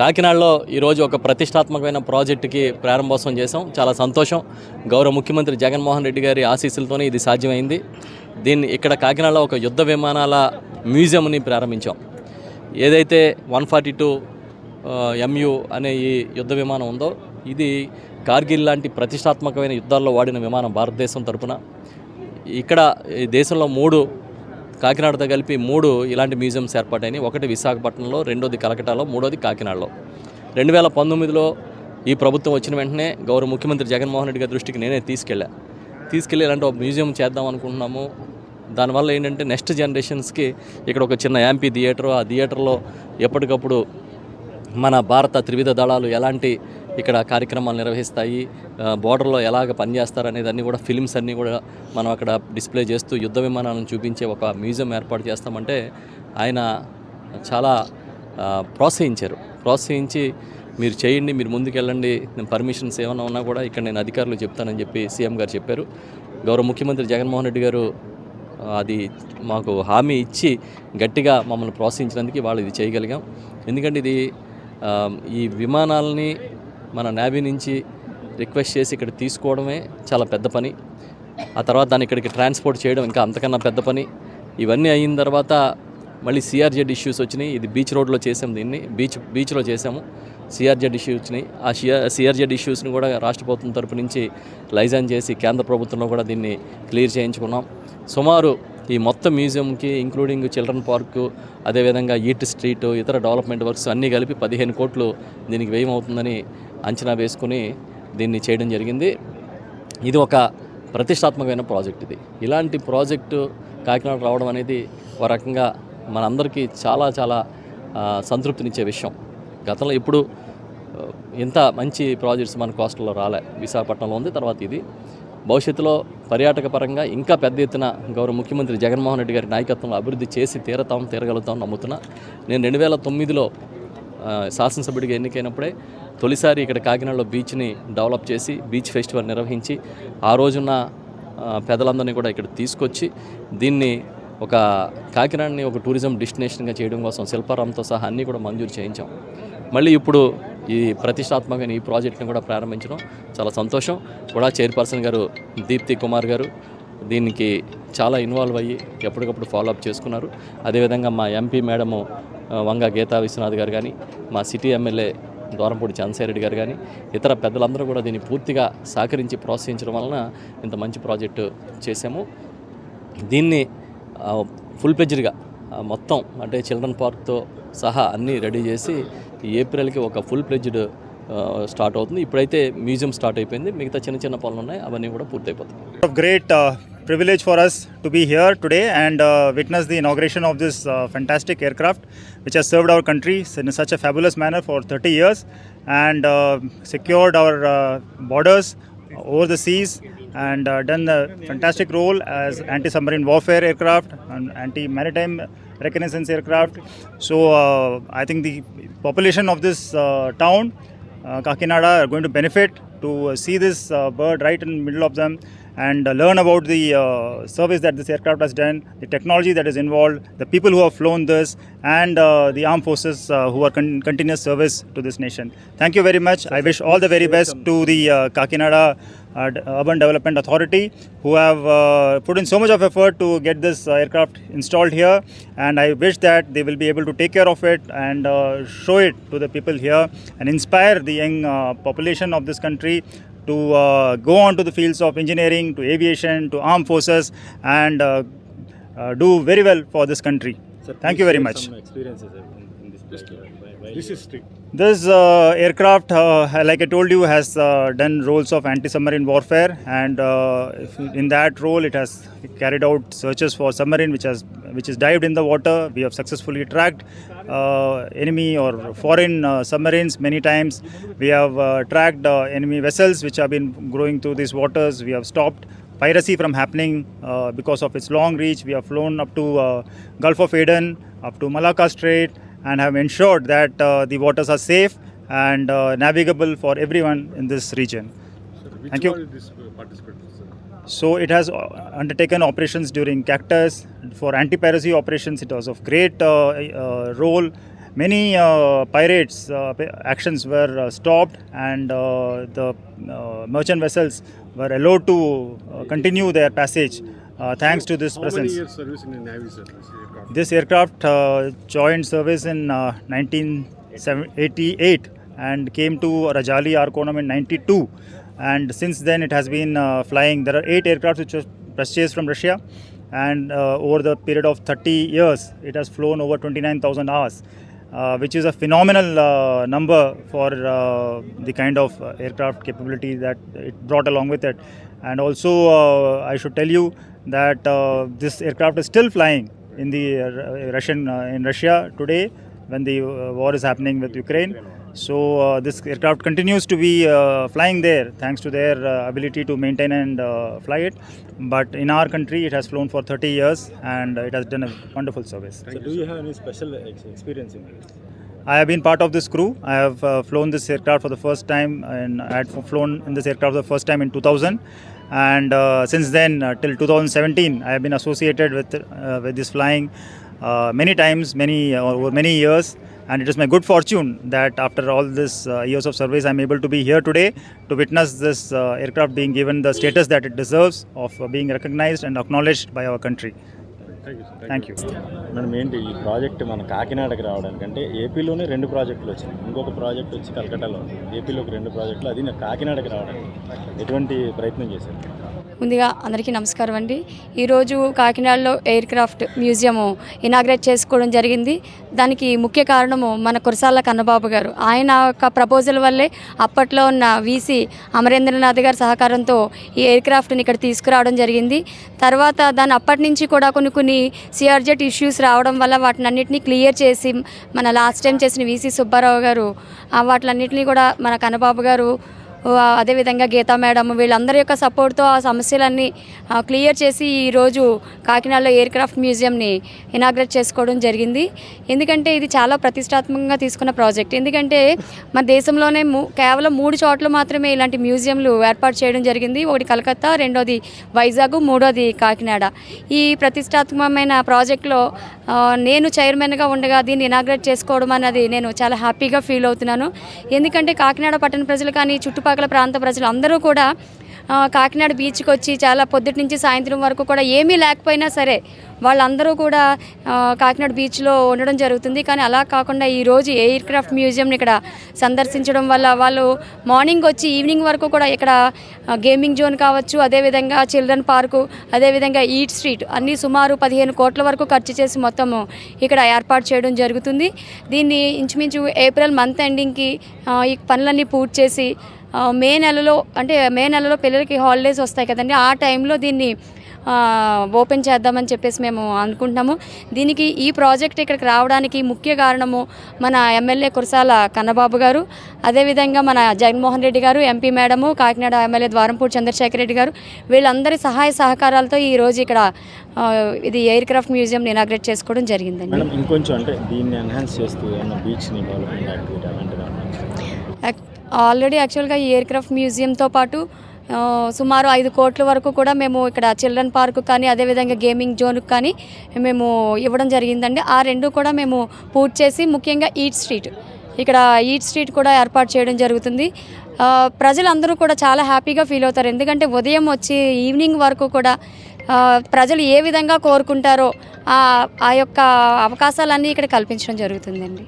కాకినాడలో ఈరోజు ఒక ప్రతిష్టాత్మకమైన ప్రాజెక్టుకి ప్రారంభోత్సవం చేశాం. చాలా సంతోషం. గౌరవ ముఖ్యమంత్రి జగన్మోహన్ రెడ్డి గారి ఆశీస్సులతోనే ఇది సాధ్యమైంది. ఇక్కడ కాకినాడలో ఒక యుద్ధ విమానాల మ్యూజియంని ప్రారంభించాం. ఏదైతే 142 MU అనే ఈ యుద్ధ విమానం ఉందో, ఇది కార్గిల్ లాంటి ప్రతిష్టాత్మకమైన యుద్ధాల్లో వాడిన విమానం భారతదేశం తరపున. ఇక్కడ ఈ దేశంలో 3 కాకినాడతో కలిపి 3 ఇలాంటి మ్యూజియంస్ ఏర్పాటైనాయి. ఒకటి విశాఖపట్నంలో, రెండోది కలకటాలో, మూడోది కాకినాడలో. 2019లో ఈ ప్రభుత్వం వచ్చిన వెంటనే గౌరవ ముఖ్యమంత్రి జగన్మోహన్ రెడ్డి గారి దృష్టికి నేనే తీసుకెళ్ళి ఇలాంటి ఒక మ్యూజియం చేద్దాం అనుకుంటున్నాము. దానివల్ల ఏంటంటే నెక్స్ట్ జనరేషన్స్కి ఇక్కడ ఒక చిన్న యాంపీ థియేటర్, ఆ థియేటర్లో ఎప్పటికప్పుడు మన భారత త్రివిధ దళాలు ఎలాంటి ఇక్కడ కార్యక్రమాలు నిర్వహిస్తాయి, బోర్డర్లో ఎలాగ పనిచేస్తారు అనేది అన్నీ కూడా ఫిలిమ్స్ అన్నీ కూడా మనం అక్కడ డిస్ప్లే చేస్తూ యుద్ధ విమానాలను చూపించే ఒక మ్యూజియం ఏర్పాటు చేస్తామంటే ఆయన చాలా ప్రోత్సహించి మీరు చేయండి, మీరు ముందుకెళ్ళండి, నేను పర్మిషన్స్ ఏమైనా ఉన్నా కూడా ఇక్కడ నేను అధికారులు చెప్తానని చెప్పి సీఎం గారు చెప్పారు. గౌరవ ముఖ్యమంత్రి జగన్మోహన్ రెడ్డి గారు అది మాకు హామీ ఇచ్చి గట్టిగా మమ్మల్ని ప్రోత్సహించినందుకు వాళ్ళు ఇది చేయగలిగాం. ఎందుకంటే ఇది ఈ విమానాలని మన నేవీ నుంచి రిక్వెస్ట్ చేసి ఇక్కడ తీసుకోవడమే చాలా పెద్ద పని. ఆ తర్వాత దాన్ని ఇక్కడికి ట్రాన్స్పోర్ట్ చేయడం ఇంకా అంతకన్నా పెద్ద పని. ఇవన్నీ అయిన తర్వాత మళ్ళీ సిఆర్జెడ్ ఇష్యూస్ వచ్చినాయి. ఇది బీచ్ రోడ్లో చేసాము, దీన్ని బీచ్లో చేసాము. సిఆర్జెడ్ ఇష్యూస్ వచ్చినాయి. ఆ సిఆర్జెడ్ ఇష్యూస్ని కూడా రాష్ట్ర ప్రభుత్వం తరపు నుంచి లైజాన్ చేసి కేంద్ర ప్రభుత్వంలో కూడా దీన్ని క్లియర్ చేయించుకున్నాం. సుమారు ఈ మొత్తం మ్యూజియంకి ఇంక్లూడింగ్ చిల్డ్రన్ పార్కు, అదేవిధంగా ఈట్ స్ట్రీట్, ఇతర డెవలప్మెంట్ వర్క్స్ అన్నీ కలిపి 15 కోట్లు దీనికి వ్యయమవుతుందని అంచనా వేసుకుని దీన్ని చేయడం జరిగింది. ఇది ఒక ప్రతిష్టాత్మకమైన ప్రాజెక్ట్. ఇలాంటి ప్రాజెక్టు కాకినాడ రావడం అనేది ఒక రకంగా మనందరికీ చాలా చాలా సంతృప్తినిచ్చే విషయం. గతంలో ఇప్పుడు ఇంత మంచి ప్రాజెక్ట్స్ మన కోస్టల్లో రాలే. విశాఖపట్నంలో ఉంది, తర్వాత ఇది. భవిష్యత్తులో పర్యాటక పరంగా ఇంకా పెద్ద ఎత్తున గౌరవ ముఖ్యమంత్రి జగన్మోహన్ రెడ్డి గారి నాయకత్వంలో అభివృద్ధి చేసి తీరగలుగుతాం నమ్ముతున్నా. నేను 2009లో శాసనసభ్యుడిగా ఎన్నికైనప్పుడే తొలిసారి ఇక్కడ కాకినాడలో బీచ్ని డెవలప్ చేసి బీచ్ ఫెస్టివల్ నిర్వహించి ఆ రోజున పెద్దలందరినీ కూడా ఇక్కడ తీసుకొచ్చి దీన్ని ఒక కాకినాడని ఒక టూరిజం డెస్టినేషన్గా చేయడం కోసం శిల్పారామంతో సహా అన్నీ కూడా మంజూరు చేయించాం. మళ్ళీ ఇప్పుడు ఈ ప్రతిష్టాత్మకమైన ఈ ప్రాజెక్ట్ని కూడా ప్రారంభించడం చాలా సంతోషం. కూడా చైర్పర్సన్ గారు దీప్తి కుమార్ గారు దీనికి చాలా ఇన్వాల్వ్ అయ్యి ఎప్పటికప్పుడు ఫాలోఅప్ చేసుకున్నారు. అదేవిధంగా మా ఎంపీ మేడము వంగ గీతా విశ్వనాథ్ గారు కానీ, మా సిటీ ఎమ్మెల్యే దూరంపూడి చంద్రశేఖర్ గారు కానీ, ఇతర పెద్దలందరూ కూడా దీన్ని పూర్తిగా సహకరించి ప్రోత్సహించడం వలన ఇంత మంచి ప్రాజెక్టు చేసాము. దీన్ని ఫుల్ ప్లెడ్జ్డ్గా మొత్తం అంటే చిల్డ్రన్ పార్క్తో సహా అన్నీ రెడీ చేసి ఈ ఏప్రిల్కి ఒక ఫుల్ ప్లెడ్జ్డ్ స్టార్ట్ అవుతుంది. ఇప్పుడైతే మ్యూజియం స్టార్ట్ అయిపోయింది, మిగతా చిన్న పనులు ఉన్నాయి, అవన్నీ కూడా పూర్తయిపోతాయి. Great privilege for us to be here today and witness the inauguration of this fantastic aircraft which has served our country in such a fabulous manner for 30 years and secured our borders over the seas and done a fantastic role as anti-submarine warfare aircraft and anti-maritime reconnaissance aircraft. So I think the population of this town, Kakinada, are going to benefit to see this bird right in the middle of them and learn about the service that this aircraft has done, the technology that is involved, the people who have flown this and the armed forces who are continuous service to this nation. Thank you very much. I wish all the very best to the Kakinada Urban Development Authority who have put in so much of effort to get this aircraft installed here, and I wish that they will be able to take care of it and show it to the people here and inspire the young population of this country to go on to the fields of engineering, to aviation, to armed forces and do very well for this country. Sir, thank you very much. Some experiences in this place. This is strict. This aircraft, like I told you, has done roles of anti-submarine warfare, and in that role, it has carried out searches for submarine which is dived in the water. We have successfully tracked enemy or foreign submarines many times. We have tracked enemy vessels which have been growing through these waters. We have stopped piracy from happening because of its long reach. We have flown up to Gulf of Aden, up to Malacca Strait, and have ensured that the waters are safe and navigable for everyone in this region. Thank you. This participate, sir? So it has undertaken operations during Cactus. For anti-piracy operations, it was of great role, many pirates actions were stopped, and the merchant vessels were allowed to continue their passage thanks to this How presence. many years service in the Navy, sir? This aircraft joined service in 1988 and came to Rajali Arkonam in 92, and since then it has been flying. There are 8 aircraft which were purchased from Russia, and over the period of 30 years it has flown over 29,000 hours, which is a phenomenal number for the kind of aircraft capability that it brought along with it. And also I should tell you that this aircraft is still flying in the in Russia today when the war is happening with Ukraine. So this aircraft continues to be flying there thanks to their ability to maintain and fly it. But in our country it has flown for 30 years and it has done a wonderful service. So do you have any special experience in this? I have been part of this crew. I have flown this aircraft for the first time, and I had flown in this aircraft for the first time in 2000. And since then, till 2017, I have been associated with this flying many times, over many years. And it is my good fortune that after all this years of service, I am able to be here today to witness this aircraft being given the status that it deserves of being recognized and acknowledged by our country. Thank you, sir. Thank you. Madam ఏంటి ఈ project మన కాకినాడకి రావడానికి అంటే ఏపీలోనే 2 ప్రాజెక్టులు వచ్చినాయి, ఇంకొక project వచ్చి కలకట్టాలో ఉంది. ఏపీలోకి 2 ప్రాజెక్టులు, అది కాకినాడకి రావడానికి ఎటువంటి ప్రయత్నం చేశారు? ముందుగా అందరికీ నమస్కారం అండి. ఈరోజు కాకినాడలో ఎయిర్ క్రాఫ్ట్ మ్యూజియం ఇనాగ్రేట్ చేసుకోవడం జరిగింది. దానికి ముఖ్య కారణము మన కురసాల కన్నబాబు గారు. ఆయన యొక్క ప్రపోజల్ వల్లే అప్పట్లో ఉన్న వీసీ అమరేంద్రనాథ్ గారి సహకారంతో ఈ ఎయిర్ క్రాఫ్ట్ని ఇక్కడ తీసుకురావడం జరిగింది. తర్వాత దాని అప్పటి నుంచి కూడా కొన్ని సిఆర్జెట్ ఇష్యూస్ రావడం వల్ల వాటిని అన్నింటినీ క్లియర్ చేసి మన లాస్ట్ టైం చేసిన వీసీ సుబ్బారావు గారు వాటిలన్నింటినీ కూడా మన కన్నబాబు గారు, అదేవిధంగా గీతా మేడం వీళ్ళందరి యొక్క సపోర్ట్తో ఆ సమస్యలన్నీ క్లియర్ చేసి ఈరోజు కాకినాడలో ఎయిర్ క్రాఫ్ట్ మ్యూజియంని ఇనాగ్రేట్ చేసుకోవడం జరిగింది. ఎందుకంటే ఇది చాలా ప్రతిష్టాత్మకంగా తీసుకున్న ప్రాజెక్ట్. ఎందుకంటే మన దేశంలోనే కేవలం 3 చోట్ల మాత్రమే ఇలాంటి మ్యూజియంలు ఏర్పాటు చేయడం జరిగింది. ఒకటి కలకత్తా, రెండోది వైజాగ్, మూడోది కాకినాడ. ఈ ప్రతిష్టాత్మకమైన ప్రాజెక్టులో నేను చైర్మన్గా ఉండగా దీన్ని ఇనాగ్రేట్ చేసుకోవడం అన్నది నేను చాలా హ్యాపీగా ఫీల్ అవుతున్నాను. ఎందుకంటే కాకినాడ పట్టణ ప్రజలు కానీ చుట్టుపక్కల ప్రాంత ప్రజలు అందరూ కూడా కాకినాడ బీచ్కి వచ్చి చాలా పొద్దుటి నుంచి సాయంత్రం వరకు కూడా ఏమీ లేకపోయినా సరే వాళ్ళందరూ కూడా కాకినాడ బీచ్లో ఉండడం జరుగుతుంది. కానీ అలా కాకుండా ఈరోజు ఎయిర్ క్రాఫ్ట్ మ్యూజియంని ఇక్కడ సందర్శించడం వల్ల వాళ్ళు మార్నింగ్ వచ్చి ఈవినింగ్ వరకు కూడా ఇక్కడ గేమింగ్ జోన్ కావచ్చు, అదేవిధంగా చిల్డ్రన్ పార్కు, అదేవిధంగా ఈట్ స్ట్రీట్ అన్నీ సుమారు 15 కోట్ల వరకు ఖర్చు చేసి మొత్తము ఇక్కడ ఏర్పాటు చేయడం జరుగుతుంది. దీన్ని ఇంచుమించు ఏప్రిల్ మంత్ ఎండింగ్కి ఈ పనులన్నీ పూర్తి చేసి మే నెలలో పిల్లలకి హాలిడేస్ వస్తాయి కదండి, ఆ టైంలో దీన్ని ఓపెన్ చేద్దామని చెప్పేసి మేము అనుకుంటున్నాము. దీనికి ఈ ప్రాజెక్ట్ ఇక్కడికి రావడానికి ముఖ్య కారణము మన ఎమ్మెల్యే కురసాల కన్నబాబు గారు, అదేవిధంగా మన జగన్మోహన్ రెడ్డి గారు, MP madam, Kakinada MLA Dwarampudi Chandrasekhar Reddy గారు, వీళ్ళందరి సహాయ సహకారాలతో ఈరోజు ఇక్కడ ఇది ఎయిర్ క్రాఫ్ట్ మ్యూజియంని ఇనాగ్రేట్ చేసుకోవడం జరిగిందండి. మేడం ఇంకొంచెం అంటే దీన్ని ఎన్హాన్స్ చేస్తూ బీచ్ని డెవలప్మెంట్ యాక్టివిటీ అలాంటివి ఆల్రెడీ యాక్చువల్గా ఈ ఎయిర్ క్రాఫ్ట్ మ్యూజియంతో పాటు సుమారు 5 కోట్ల వరకు కూడా మేము ఇక్కడ చిల్డ్రన్ పార్కు కానీ అదేవిధంగా గేమింగ్ జోన్కి కానీ మేము ఇవ్వడం జరిగిందండి. ఆ 2 కూడా మేము పూర్తి చేసి ముఖ్యంగా ఈట్ స్ట్రీట్ కూడా ఏర్పాటు చేయడం జరుగుతుంది. ప్రజలందరూ కూడా చాలా హ్యాపీగా ఫీల్ అవుతారు. ఎందుకంటే ఉదయం వచ్చి ఈవినింగ్ వరకు కూడా ప్రజలు ఏ విధంగా కోరుకుంటారో ఆ యొక్క అవకాశాలన్నీ ఇక్కడ కల్పించడం జరుగుతుందండి.